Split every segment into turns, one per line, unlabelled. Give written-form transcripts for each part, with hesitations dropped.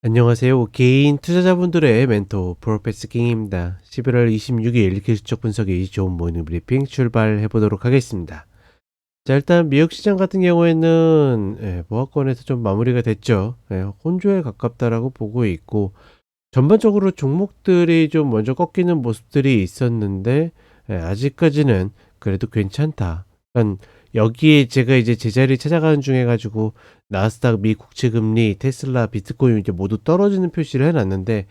안녕하세요. 개인 투자자분들의 멘토 프로페서 킹입니다. 11월 26일 기술적 분석이 좋은 모닝 브리핑 출발해 보도록 하겠습니다. 자, 일단 미국 시장 같은 경우에는 보합권에서 좀 마무리가 됐죠. 혼조에 가깝다라고 보고 있고, 전반적으로 종목들이 좀 먼저 꺾이는 모습들이 있었는데 아직까지는 그래도 괜찮다. 그러니까 여기에 제가 이제 제자리 찾아가는 중에 가지고 나스닥, 미 국채 금리, 테슬라, 비트코인 이제 모두 떨어지는 표시를 해놨는데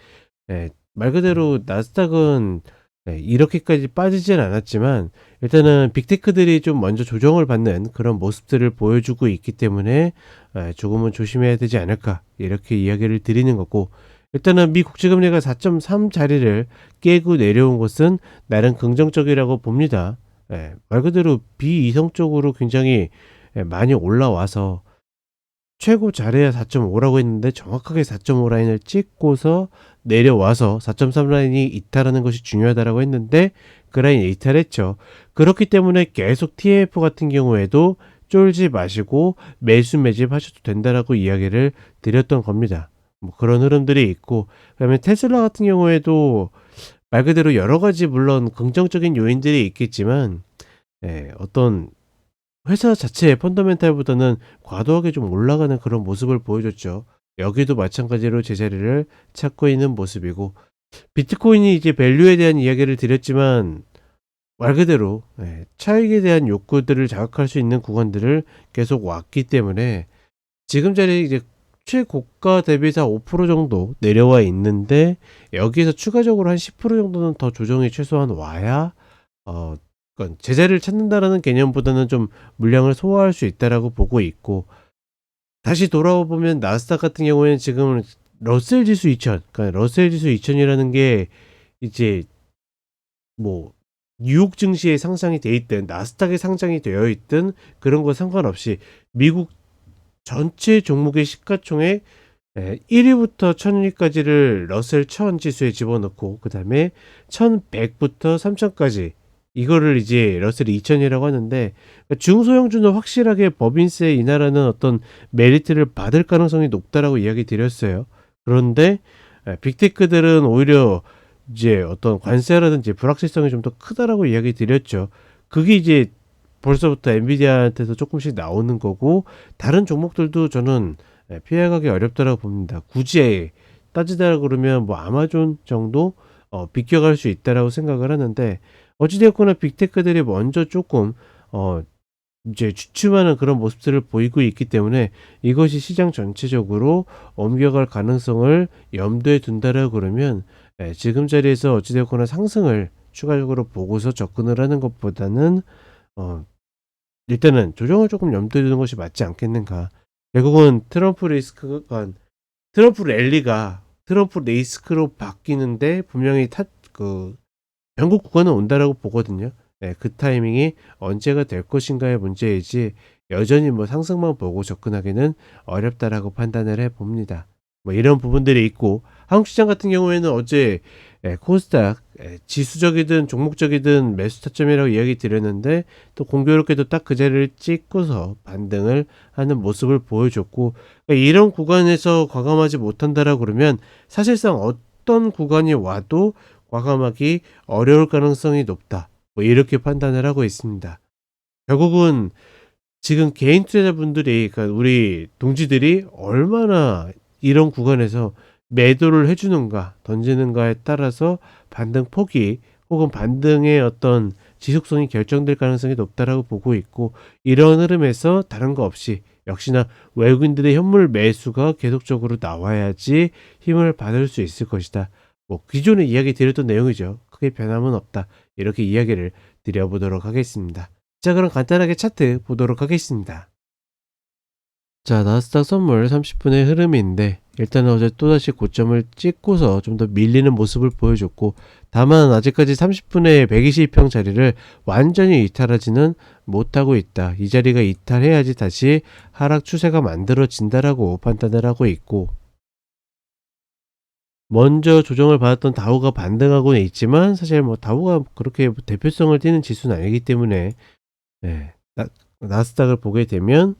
말 그대로 나스닥은 이렇게까지 빠지진 않았지만 일단은 빅테크들이 좀 먼저 조정을 받는 그런 모습들을 보여주고 있기 때문에 조금은 조심해야 되지 않을까 이렇게 이야기를 드리는 거고, 일단은 미 국채금리가 4.3 자리를 깨고 내려온 것은 나름 긍정적이라고 봅니다. 말 그대로 비이성적으로 굉장히 많이 올라와서 최고 잘해야 4.5라고 했는데 정확하게 4.5 라인을 찍고서 내려와서 4.3 라인이 이탈하는 것이 중요하다라고 했는데 그 라인 이탈했죠. 그렇기 때문에 계속 TF 같은 경우에도 쫄지 마시고 매수 매집하셔도 된다라고 이야기를 드렸던 겁니다. 뭐 그런 흐름들이 있고, 그다음에 테슬라 같은 경우에도 말 그대로 여러 가지 물론 긍정적인 요인들이 있겠지만 어떤 회사 자체의 펀더멘탈보다는 과도하게 좀 올라가는 그런 모습을 보여줬죠. 여기도 마찬가지로 제자리를 찾고 있는 모습이고, 비트코인이 이제 밸류에 대한 이야기를 드렸지만 말 그대로 차익에 대한 욕구들을 자극할 수 있는 구간들을 계속 왔기 때문에 지금 자리에 이제 최고가 대비해서 5% 정도 내려와 있는데, 여기에서 추가적으로 한 10% 정도는 더 조정이 최소한 와야 그러니까 제자리를 찾는다라는 개념보다는 좀 물량을 소화할 수 있다라고 보고 있고, 다시 돌아와 보면 나스닥 같은 경우에는 지금 러셀 지수 2000, 그러니까 러셀 지수 2000이라는 게 이제 뭐 뉴욕 증시에 상장이 돼 있든 나스닥에 상장이 되어 있든 그런 거 상관없이 미국 전체 종목의 시가총액 1위부터 1000위까지를 러셀 1000 지수에 집어넣고 그 다음에 1100부터 3000까지 이거를 이제 러셀 2000이라고 하는데, 중소형주는 확실하게 법인세 인하라는 어떤 메리트를 받을 가능성이 높다라고 이야기 드렸어요. 그런데 빅테크들은 오히려 이제 어떤 관세라든지 불확실성이 좀 더 크다라고 이야기 드렸죠. 그게 이제 벌써부터 엔비디아한테서 조금씩 나오는 거고, 다른 종목들도 저는 피해가기 어렵다라고 봅니다. 굳이 따지다 그러면 뭐 아마존 정도 비껴갈 수 있다라고 생각을 하는데, 어찌되었거나 빅테크들이 먼저 조금 이제 주춤하는 그런 모습들을 보이고 있기 때문에 이것이 시장 전체적으로 옮겨갈 가능성을 염두에 둔다라고 그러면 지금 자리에서 어찌되었거나 상승을 추가적으로 보고서 접근을 하는 것보다는 일단은 조정을 조금 염두에 두는 것이 맞지 않겠는가. 결국은 트럼프 랠리가 트럼프 레이스크로 바뀌는데 분명히 변곡 구간은 온다라고 보거든요. 그 타이밍이 언제가 될 것인가의 문제이지 여전히 뭐 상승만 보고 접근하기는 어렵다라고 판단을 해 봅니다. 뭐 이런 부분들이 있고, 한국 시장 같은 경우에는 어제 코스닥 지수적이든 종목적이든 매수 타점이라고 이야기 드렸는데 또 공교롭게도 딱 그 자리를 찍고서 반등을 하는 모습을 보여줬고, 그러니까 이런 구간에서 과감하지 못한다라고 그러면 사실상 어떤 구간이 와도 과감하기 어려울 가능성이 높다. 뭐 이렇게 판단을 하고 있습니다. 결국은 지금 개인 투자자분들이, 그러니까 우리 동지들이 얼마나 이런 구간에서 매도를 해주는가, 던지는가에 따라서 반등 폭이 혹은 반등의 어떤 지속성이 결정될 가능성이 높다라고 보고 있고, 이런 흐름에서 다른 거 없이 역시나 외국인들의 현물 매수가 계속적으로 나와야지 힘을 받을 수 있을 것이다. 뭐 기존에 이야기 드렸던 내용이죠. 크게 변함은 없다. 이렇게 이야기를 드려보도록 하겠습니다. 자, 그럼 간단하게 차트 보도록 하겠습니다. 자, 나스닥 선물 30분의 흐름인데 일단은 어제 또다시 고점을 찍고서 좀 더 밀리는 모습을 보여줬고, 다만 아직까지 30분의 120평 자리를 완전히 이탈하지는 못하고 있다. 이 자리가 이탈해야지 다시 하락 추세가 만들어진다라고 판단을 하고 있고, 먼저 조정을 받았던 다우가 반등하고는 있지만 사실 뭐 다우가 그렇게 대표성을 띠는 지수는 아니기 때문에 나스닥을 보게 되면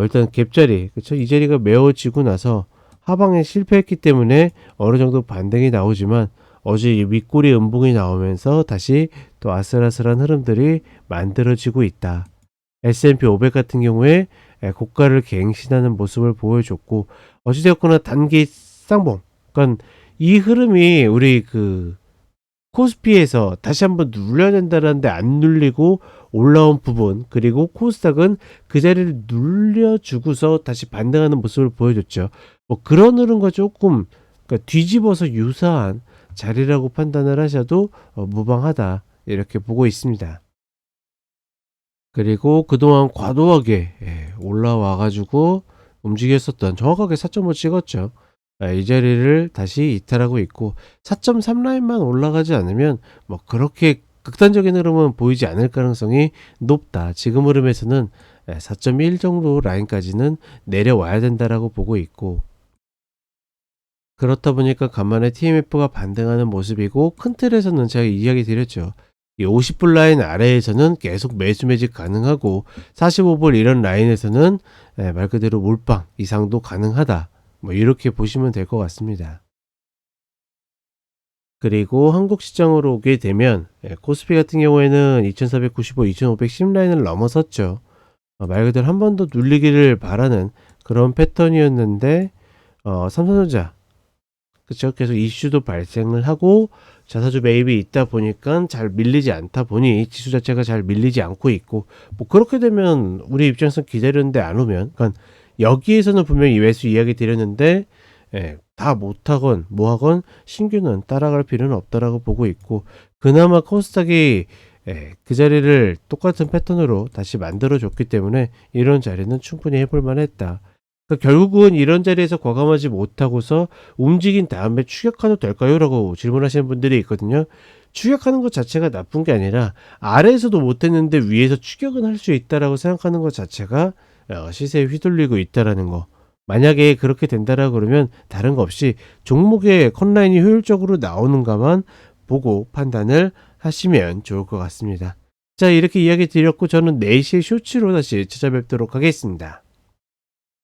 일단 갭자리, 그쵸? 이 자리가 메워지고 나서 하방에 실패했기 때문에 어느 정도 반등이 나오지만 어제 이 윗꼬리 음봉이 나오면서 다시 또 아슬아슬한 흐름들이 만들어지고 있다. S&P 500 같은 경우에 고가를 갱신하는 모습을 보여줬고 어찌되었거나 단기 쌍봉, 그러니까 이 흐름이 우리 그 코스피에서 다시 한번 눌려야 된다는데 안 눌리고 올라온 부분, 그리고 코스닥은 그 자리를 눌려주고서 다시 반등하는 모습을 보여줬죠. 뭐 그런 흐름과 조금 그러니까 뒤집어서 유사한 자리라고 판단을 하셔도 무방하다, 이렇게 보고 있습니다. 그리고 그동안 과도하게 올라와 가지고 움직였었던, 정확하게 4.5 찍었죠. 이 자리를 다시 이탈하고 있고 4.3 라인만 올라가지 않으면 뭐 그렇게 극단적인 흐름은 보이지 않을 가능성이 높다. 지금 흐름에서는 4.1 정도 라인까지는 내려와야 된다라고 보고 있고, 그렇다 보니까 간만에 TMF가 반등하는 모습이고, 큰 틀에서는 제가 이야기 드렸죠. 이 50불 라인 아래에서는 계속 매수 매직 가능하고 45불 이런 라인에서는 말 그대로 몰빵 이상도 가능하다. 뭐 이렇게 보시면 될 것 같습니다. 그리고 한국 시장으로 오게 되면 코스피 같은 경우에는 2495, 2510 라인을 넘어섰죠. 말 그대로 한 번 더 눌리기를 바라는 그런 패턴이었는데 삼성전자, 그쵸, 계속 이슈도 발생을 하고 자사주 매입이 있다 보니까 잘 밀리지 않다 보니 지수 자체가 잘 밀리지 않고 있고, 뭐 그렇게 되면 우리 입장에서 기다렸는데 안 오면, 그러니까 여기에서는 분명히 매수 이야기 드렸는데 다 못하건 뭐하건 신규는 따라갈 필요는 없다라고 보고 있고, 그나마 코스닥이 그 자리를 똑같은 패턴으로 다시 만들어줬기 때문에 이런 자리는 충분히 해볼 만했다. 그러니까 결국은 이런 자리에서 과감하지 못하고서 움직인 다음에 추격해도 될까요? 라고 질문하시는 분들이 있거든요. 추격하는 것 자체가 나쁜 게 아니라 아래에서도 못했는데 위에서 추격은 할 수 있다라고 생각하는 것 자체가 시세에 휘둘리고 있다라는 거. 만약에 그렇게 된다라 그러면 다른 거 없이 종목의 컷라인이 효율적으로 나오는가만 보고 판단을 하시면 좋을 것 같습니다. 자, 이렇게 이야기 드렸고 저는 4시에 쇼츠로 다시 찾아뵙도록 하겠습니다.